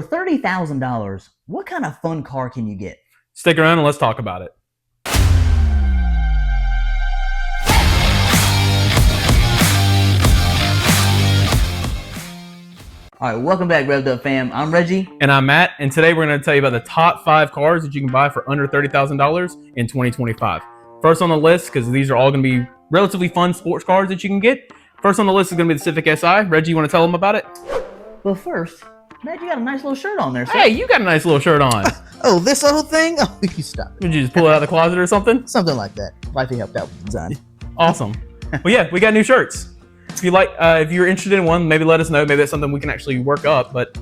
For $30,000, what kind of fun car can you get? Stick around and let's talk about it. All right, welcome back, Rev'd fam. I'm Reggie. And I'm Matt, and today we're going to tell you about the top 5 cars that you can buy for under $30,000 in 2025. First on the list, because these are all going to be relatively fun sports cars that you can get. First on the list is going to be the Civic Si. Reggie, you want to tell them about it? But first, Matt, you got a nice little shirt on there, sir. Hey, you got a nice little shirt on. Oh, this whole thing? Oh, you stop. Did you just pull it out of the closet or something? Something like that. Wifey helped out with the design. Awesome. Well, yeah, we got new shirts. If you like, if you're interested in one, maybe let us know. Maybe that's something we can actually work up. But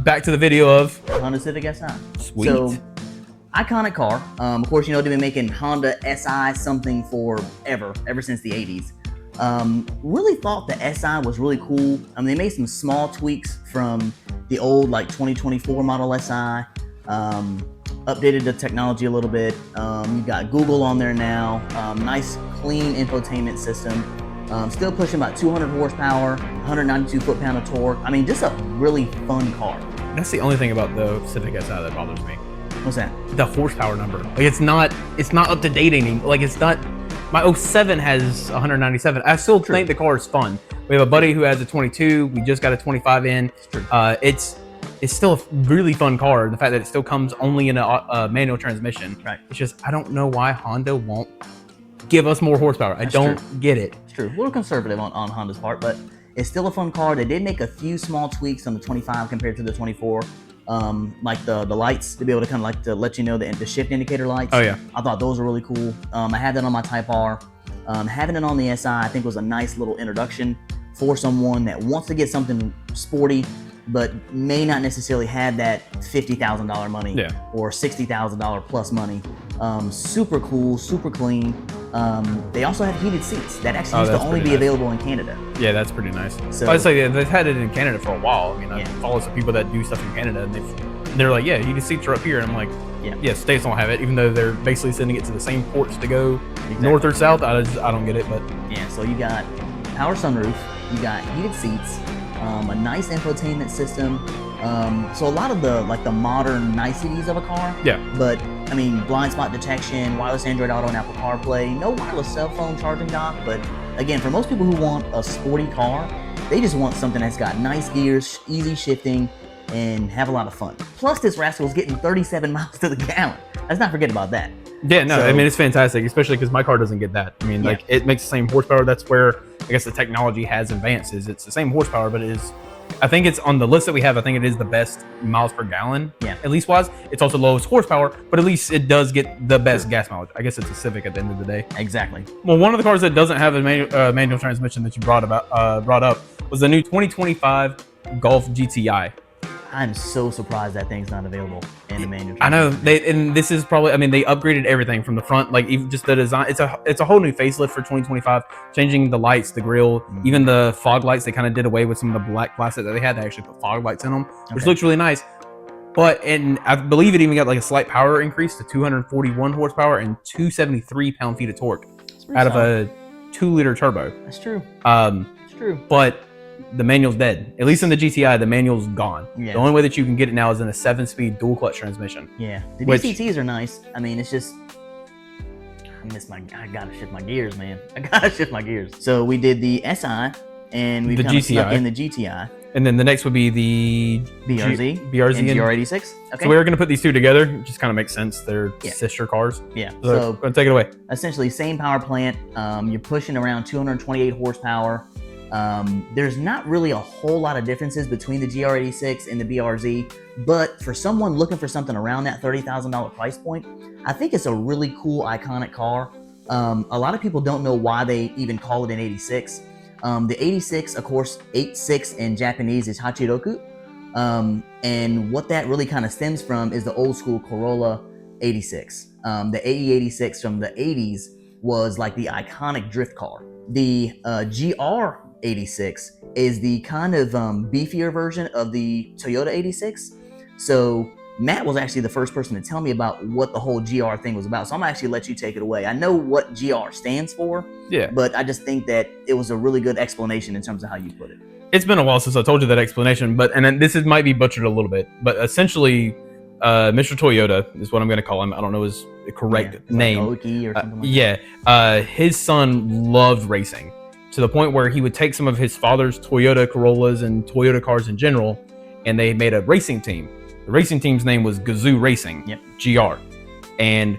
back to the video of Honda Civic Si. Sweet. So, iconic car. Of course, you know, they've been making Honda Si something ever since the 80s. Really thought the Si was really cool. I mean, they made some small tweaks from the old, like, 2024 model Si. Updated the technology a little bit. You got Google on there now. Nice, clean infotainment system. Still pushing about 200 horsepower, 192 foot-pound of torque. I mean, just a really fun car. That's the only thing about the Civic Si that bothers me. What's that? The horsepower number. Like it's not up to date anymore. Like it's not. My 07 has 197. I still think the car is fun. We have a buddy who has a 22. We just got a 25 in. It's still a really fun car. The fact that it still comes only in a manual transmission. Right. It's just I don't know why Honda won't give us more horsepower. I don't get it. It's true. A little conservative on Honda's part, but it's still a fun car. They did make a few small tweaks on the 25 compared to the 24. Like the lights, to be able to kind of like to let you know the shift indicator lights. Oh yeah. I thought those were really cool. I had that on my Type R. Having it on the Si, I think was a nice little introduction for someone that wants to get something sporty, but may not necessarily have that $50,000 money or $60,000 plus money. Super cool, super clean. They also have heated seats. That actually used to only be available in Canada. Yeah, that's pretty nice. So, I'd say they've had it in Canada for a while. I mean, I follow some people that do stuff in Canada, and they're like, yeah, heated seats are up here. And I'm like, yeah, states don't have it, even though they're basically sending it to the same ports to go north or south. I don't get it, but yeah. So you got power sunroof, you got heated seats, a nice infotainment system. So a lot of the modern niceties of a car. Yeah. But I mean, blind spot detection, wireless Android Auto and Apple CarPlay, no wireless cell phone charging dock. But again, for most people who want a sporty car, they just want something that's got nice gears, easy shifting, and have a lot of fun. Plus, this rascal's getting 37 miles to the gallon. Let's not forget about that. Yeah, no, I mean, it's fantastic, especially because my car doesn't get that. I mean, like, it makes the same horsepower. That's where, I guess, the technology has advances. It's the same horsepower, but it is, I think it's on the list that we have, I think it is the best miles per gallon, at least wise. It's also lowest horsepower, but at least it does get the best gas mileage. I guess it's a Civic at the end of the day. Exactly. Well, one of the cars that doesn't have a manual transmission that you brought up was the new 2025 Golf GTI. I'm so surprised that thing's not available in the manual. I know and this is probably. I mean, they upgraded everything from the front, like even just the design. It's a whole new facelift for 2025, changing the lights, the grille, even the fog lights. They kind of did away with some of the black plastic that they had. They actually put fog lights in them, which looks really nice. And I believe it even got like a slight power increase to 241 horsepower and 273 pound-feet of torque out of a 2-liter turbo. That's true. It's true. But the manual's dead. At least in the GTI, the manual's gone. Yeah. The only way that you can get it now is in a 7-speed dual clutch transmission. Yeah, the DCTs are nice. I mean, it's just I gotta shift my gears, man. I gotta shift my gears. So we did the Si, and we kind of snuck in the GTI. And then the next would be the BRZ and GR86. Okay. So we were going to put these two together. It just kind of makes sense. They're sister cars. Yeah. So go and take it away. Essentially, same power plant. You're pushing around 228 horsepower. There's not really a whole lot of differences between the GR86 and the BRZ, but for someone looking for something around that $30,000 price point, I think it's a really cool, iconic car. A lot of people don't know why they even call it an 86. The 86, of course, 86 in Japanese is Hachiroku. And what that really kind of stems from is the old school Corolla 86. The AE86 from the 80s was like the iconic drift car. The GR86 is the kind of beefier version of the Toyota 86. So Matt was actually the first person to tell me about what the whole GR thing was about. So I'm gonna actually let you take it away. I know what GR stands for, but I just think that it was a really good explanation in terms of how you put it. it's been a while since I told you that explanation, but and then might be butchered a little bit, but essentially, Mr. Toyota is what I'm going to call him. I don't know his correct name. Like Oki or something like that. His son loved racing to the point where he would take some of his father's Toyota Corollas and Toyota cars in general, and they made a racing team. The racing team's name was Gazoo Racing, GR. And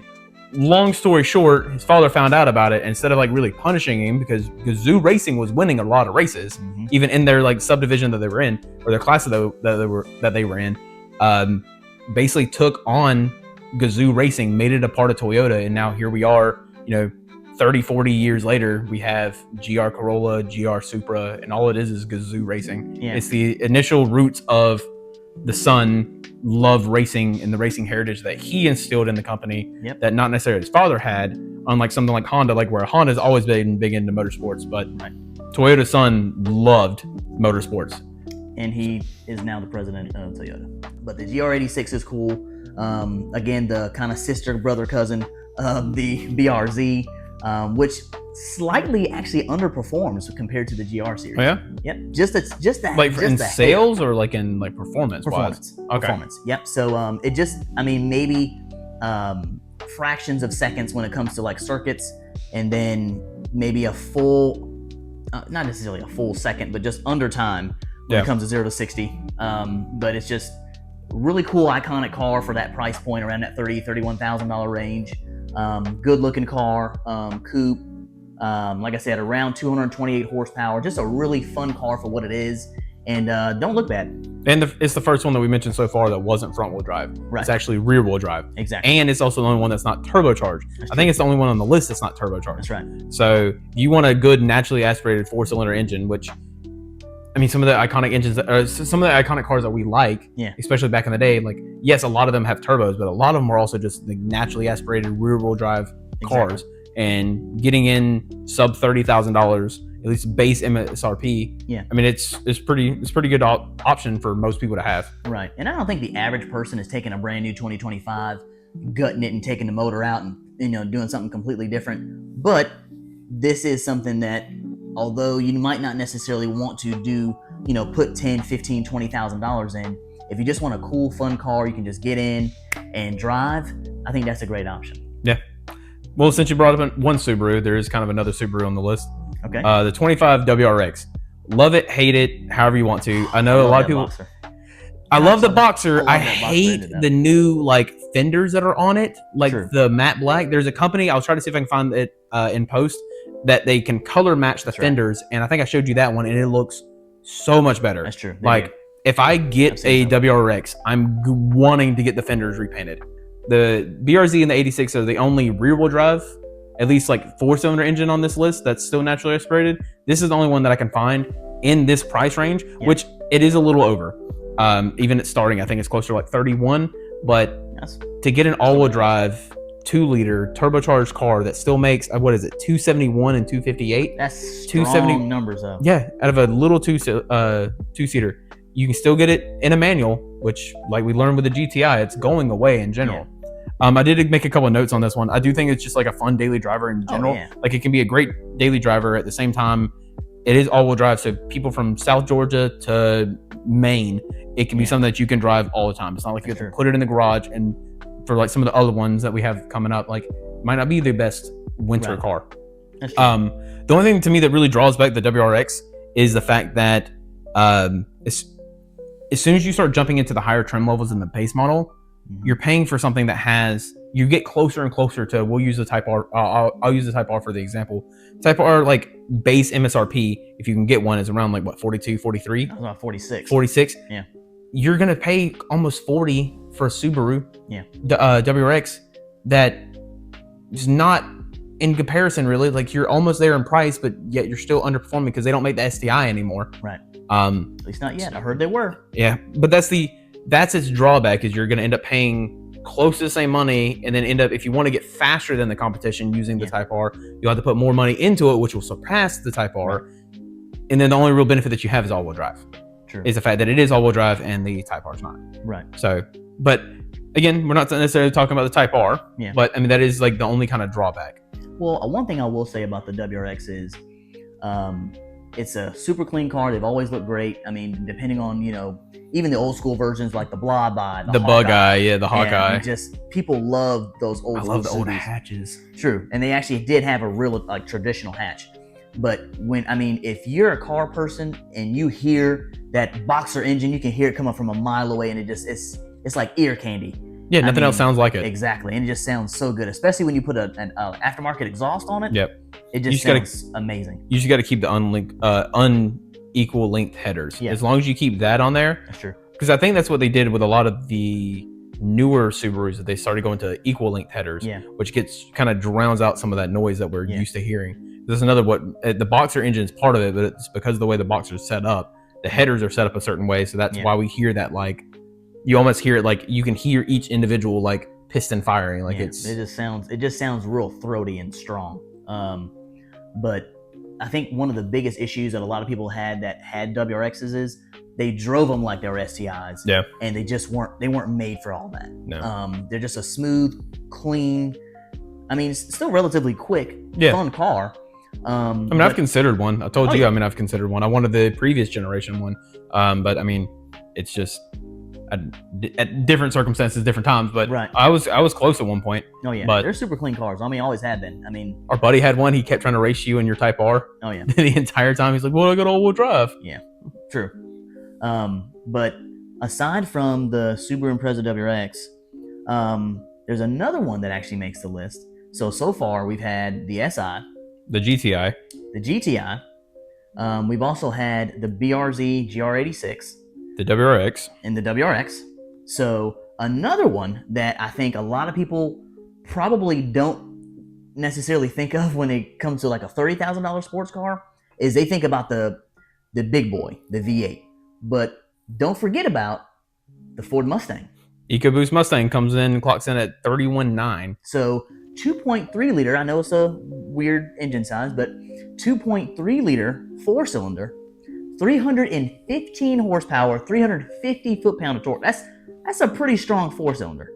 long story short, his father found out about it, and instead of like really punishing him, because Gazoo Racing was winning a lot of races, even in their like subdivision that they were in, or their class that they were in, basically took on Gazoo Racing, made it a part of Toyota, and now here we are, 30-40 years later, we have GR Corolla, GR Supra, and all it is Gazoo Racing. It's the initial roots of the son loved racing and the racing heritage that he instilled in the company that not necessarily his father had, unlike something like Honda, like where Honda's always been big into motorsports, but Toyota's son loved motorsports. And he is now the president of Toyota. But the GR86 is cool. Again, the kind of sister, brother, cousin of the BRZ, which slightly actually underperforms compared to the GR series. Oh, yeah? Yep. Just that. Like in sales or like in like performance? Performance. Okay. Performance. Yep. So it just, maybe fractions of seconds when it comes to like circuits, and then maybe a full, not necessarily a full second, but just under time when it comes to 0 to 60. But it's just really cool, iconic car for that price point, around that $31,000 range. Good looking car, coupe. Like I said, around 228 horsepower. Just a really fun car for what it is, and don't look bad. And it's the first one that we mentioned so far that wasn't front wheel drive. It's actually rear wheel drive. Exactly. And it's also the only one that's not turbocharged. I think it's the only one on the list that's not turbocharged. That's right. So you want a good naturally aspirated 4-cylinder engine, which, some of the iconic engines, some of the iconic cars that we like, especially back in the day, like, yes, a lot of them have turbos, but a lot of them are also just the naturally aspirated rear-wheel drive cars. And getting in sub $30,000, at least base MSRP. It's pretty good option for most people to have. Right. And I don't think the average person is taking a brand new 2025, gutting it and taking the motor out and doing something completely different. But this is something that, although you might not necessarily want to do, put $10,000, $15,000, $20,000 in, if you just want a cool, fun car you can just get in and drive, I think that's a great option. Yeah. Well, since you brought up one Subaru, there is kind of another Subaru on the list. Okay. The 25 WRX. Love it, hate it, however you want to. I know a lot of people. Boxer. I love the Boxer. I hate the new like fenders that are on it, like the matte black. There's a company, I'll try to see if I can find it in post, that they can color match the fenders, and I think I showed you that one, and it looks so much better. That's true. Like, if I get a WRX, I'm wanting to get the fenders repainted. The BRZ and the 86 are the only rear-wheel drive, at least like 4-cylinder engine on this list that's still naturally aspirated. This is the only one that I can find in this price range, which it is a little over. Even at starting, I think it's closer to like 31. But to get an all-wheel drive 2-liter turbocharged car that still makes, what is it, 271 and 258? That's strong numbers, though. Yeah, out of a little two-seater. You can still get it in a manual, which, like we learned with the GTI, it's going away in general. I did make a couple of notes on this one. I do think it's just like a fun daily driver in general. Like, it can be a great daily driver. At the same time, it is all-wheel drive, so people from South Georgia to Maine, it can be something that you can drive all the time. It's not like you have to put it in the garage, and for like some of the other ones that we have coming up, like, might not be the best winter car. The only thing to me that really draws back the WRX is the fact that as soon as you start jumping into the higher trim levels in the base model, you're paying for something that you get closer and closer to, we'll use the Type R, I'll use the Type R for the example. Type R, like, base MSRP, if you can get one, is around like, what, 42, 43? About 46. 46? Yeah. You're going to pay almost 40 for a Subaru WRX that is not, in comparison, really, like, you're almost there in price, but yet you're still underperforming because they don't make the STI anymore. Right. At least not yet. I heard they were. Yeah, but that's its drawback, is you're going to end up paying close to the same money, and then end up, if you want to get faster than the competition using the Type R, you'll have to put more money into it, which will surpass the Type R. And then the only real benefit that you have is all-wheel drive. True. Is the fact that it is all-wheel drive and the Type R is not. Right. So, but again, we're not necessarily talking about the Type R. Yeah. But I mean, that is like the only kind of drawback. Well, one thing I will say about the WRX is, It's a super clean car. They've always looked great. I mean, depending on, even the old school versions like the Blob Eye, The Bug Eye, yeah, the Hawkeye. I mean, just people love those old. I love the old Subarus. hatches. True, and they actually did have a real traditional hatch. But if you're a car person and you hear that boxer engine, you can hear it coming from a mile away, and it's like ear candy. Yeah, nothing else sounds like it. Exactly, and it just sounds so good, especially when you put an aftermarket exhaust on it. Yep. It just sounds amazing. You just got to keep the unequal length headers. Yeah. As long as you keep that on there. That's true. Because I think that's what they did with a lot of the newer Subarus, that they started going to equal length headers, which kind of drowns out some of that noise that we're used to hearing. There's another the Boxer engine is part of it, but it's because of the way the Boxer is set up. The headers are set up a certain way, so that's why we hear that, like, you almost hear it like you can hear each individual like piston firing. Like it just sounds real throaty and strong. But I think one of the biggest issues that a lot of people had WRXs is they drove them like they were STIs. Yeah. And they weren't made for all that. No. They're just a smooth, clean, it's still relatively quick, fun car. I've considered one. I told you, I've considered one. I wanted the previous generation one. But it's just at different circumstances, different times. But right. I was close at one point. Oh yeah, but they're super clean cars. Always have been. Our buddy had one. He kept trying to race you in your Type R. Oh yeah. The entire time he's like, "Well, I got all-wheel drive." Yeah, true. But aside from the Subaru Impreza WRX, there's another one that actually makes the list. So far we've had the SI, the GTI, the GTI. We've also had the BRZ GR86, the WRX, and the WRX. So another one that I think a lot of people probably don't necessarily think of when it comes to like a $30,000 sports car is they think about the big boy, the V8. But don't forget about the Ford Mustang. EcoBoost Mustang comes in and clocks in at 31.9. So 2.3 liter, I know it's a weird engine size, but 2.3 liter, 4-cylinder, 315 horsepower, 350 foot-pound of torque. That's a pretty strong 4-cylinder.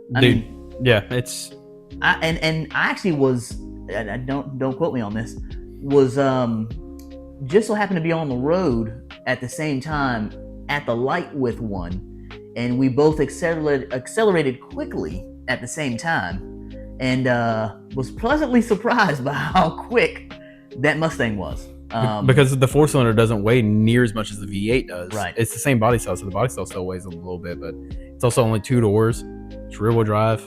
Yeah, it's. I actually was. Don't quote me on this. Was just so happened to be on the road at the same time at the light with one, and we both accelerated quickly at the same time, and was pleasantly surprised by how quick that Mustang was. Because the 4-cylinder doesn't weigh near as much as the V8 does. Right. It's the same body style, so the body style still weighs a little bit, but it's also only 2 doors. It's rear-wheel drive.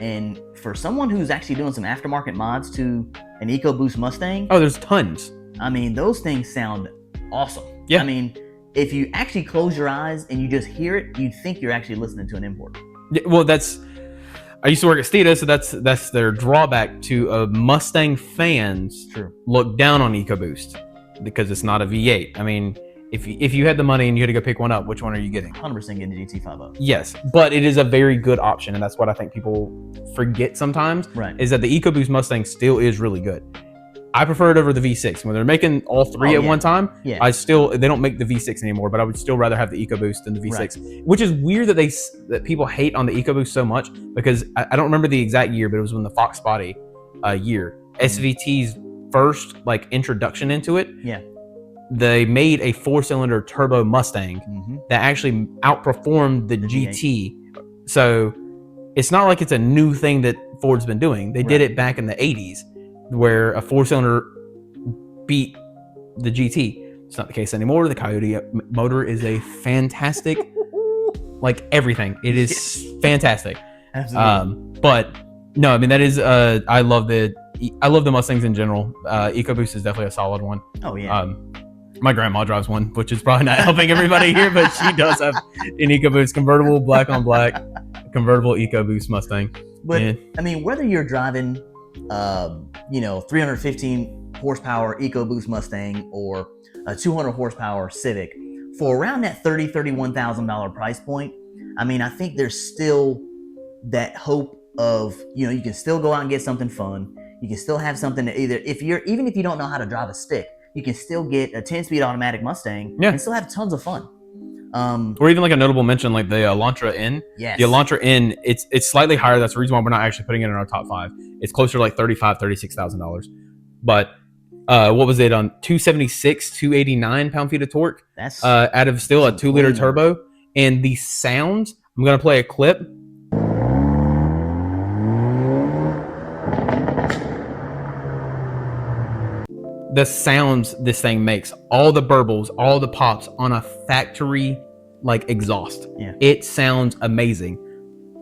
And for someone who's actually doing some aftermarket mods to an EcoBoost Mustang, there's tons. Those things sound awesome. Yeah. If you actually close your eyes and you just hear it, you'd think you're actually listening to an import. Yeah, well, I used to work at Stita, so that's their drawback to Mustang fans. True. Look down on EcoBoost because it's not a V8. If you had the money and you had to go pick one up, which one are you getting? 100% getting the GT50. Yes, but it is a very good option, and that's what I think people forget sometimes. Right. Is that the EcoBoost Mustang still is really good. I prefer it over the V6. When they're making all three at one time, they don't make the V6 anymore, but I would still rather have the EcoBoost than the V6. Right. Which is weird that people hate on the EcoBoost so much, because I don't remember the exact year, but it was when the Fox Sporty year, SVT's first introduction into it. Yeah. They made a 4-cylinder turbo Mustang that actually outperformed the GT. So it's not like it's a new thing that Ford's been doing. They did it back in the 80s, where a 4-cylinder beat the GT. It's not the case anymore. The Coyote motor is a fantastic, everything. It is fantastic. Absolutely. But no, that is. I love the Mustangs in general. EcoBoost is definitely a solid one. Oh yeah. My grandma drives one, which is probably not helping everybody here, but she does have an EcoBoost convertible, black on black, convertible EcoBoost Mustang. But whether you're driving 315 horsepower EcoBoost Mustang or a 200 horsepower Civic, for around that $31,000 price point, I think there's still that hope of, you can still go out and get something fun. You can still have something that even if you don't know how to drive a stick, you can still get a 10-speed automatic Mustang and still have tons of fun. Or even a notable mention like the Elantra N. Yes. The Elantra N, it's slightly higher. That's the reason why we're not actually putting it in our top 5. It's closer to $35,000, $36,000. But what was it, on 276, 289 pound-feet of torque, That's out of still a 2-liter turbo. And the sounds, I'm going to play a clip. The sounds this thing makes, all the burbles, all the pops on a factory like exhaust. Yeah. It sounds amazing.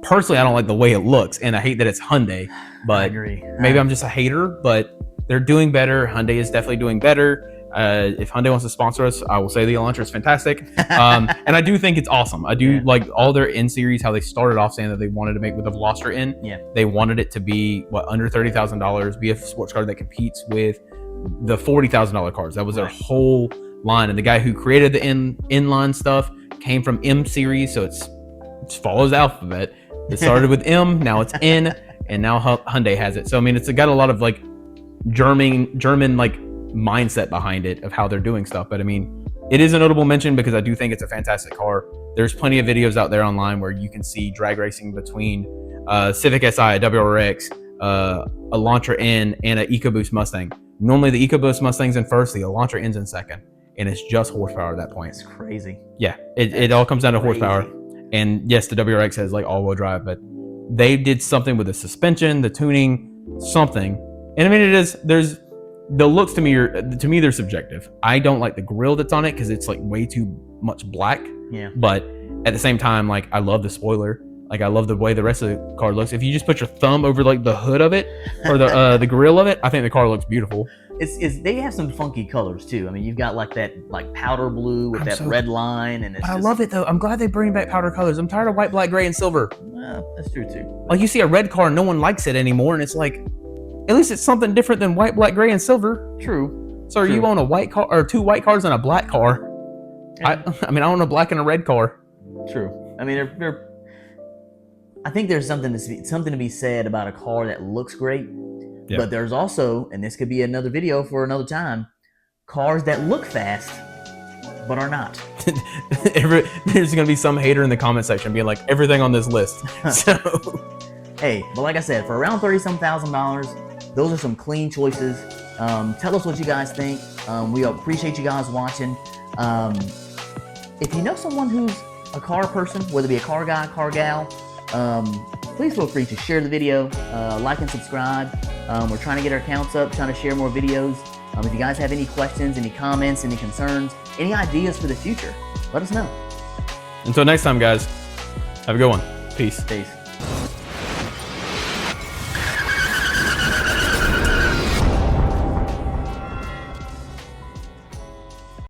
Personally, I don't like the way it looks, and I hate that it's Hyundai, but I agree. maybe I'm just a hater, but they're doing better. Hyundai is definitely doing better. If Hyundai wants to sponsor us, I will say the Elantra is fantastic. And I do think it's awesome. I do like all their N series, how they started off saying that they wanted to make with the Veloster N. Yeah. They wanted it to be under $30,000, be a sports car that competes with the $40,000 cars. That was their whole line. And the guy who created the inline stuff came from M series, so it follows the alphabet. It started with M, now it's N, and now Hyundai has it. So I mean, it's got a lot of like German like mindset behind it of how they're doing stuff. But I mean, it is a notable mention because I do think it's a fantastic car. There's plenty of videos out there online where you can see drag racing between Civic Si, WRX, Elantra N, and an EcoBoost Mustang. Normally the EcoBoost Mustang's in first, the Elantra N's in second, and it's just horsepower at that point. It's crazy. Yeah, it all comes down to horsepower. And yes, the WRX has like all-wheel drive, but they did something with the suspension, the tuning, something. And I mean, there's the looks to me they're subjective. I don't like the grille that's on it because it's like way too much black. Yeah. But at the same time, like I love the spoiler. Like I love the way the rest of the car looks. If you just put your thumb over like the hood of it or the grill of it, I think the car looks beautiful. They have some funky colors too. I mean, you've got like that like powder blue with that red line, and I love it though. I'm glad they bring back powder colors. I'm tired of white, black, gray, and silver. That's true too. Like you see a red car, no one likes it anymore, and it's like, at least it's something different than white, black, gray, and silver. True. So you own a white car or two white cars and a black car? Yeah. I mean, I own a black and a red car. True. I mean, I think there's something to be said about a car that looks great, but there's also, and this could be another video for another time, cars that look fast but are not. There's gonna be some hater in the comment section being like, everything on this list. So, hey, but like I said, for around $30,000, those are some clean choices. Tell us what you guys think. We appreciate you guys watching. If you know someone who's a car person, whether it be a car guy, car gal, please feel free to share the video, like and subscribe. We're trying to get our counts up, trying to share more videos. If you guys have any questions, any comments, any concerns, any ideas for the future, let us know. Until next time, guys, have a good one. Peace. Peace.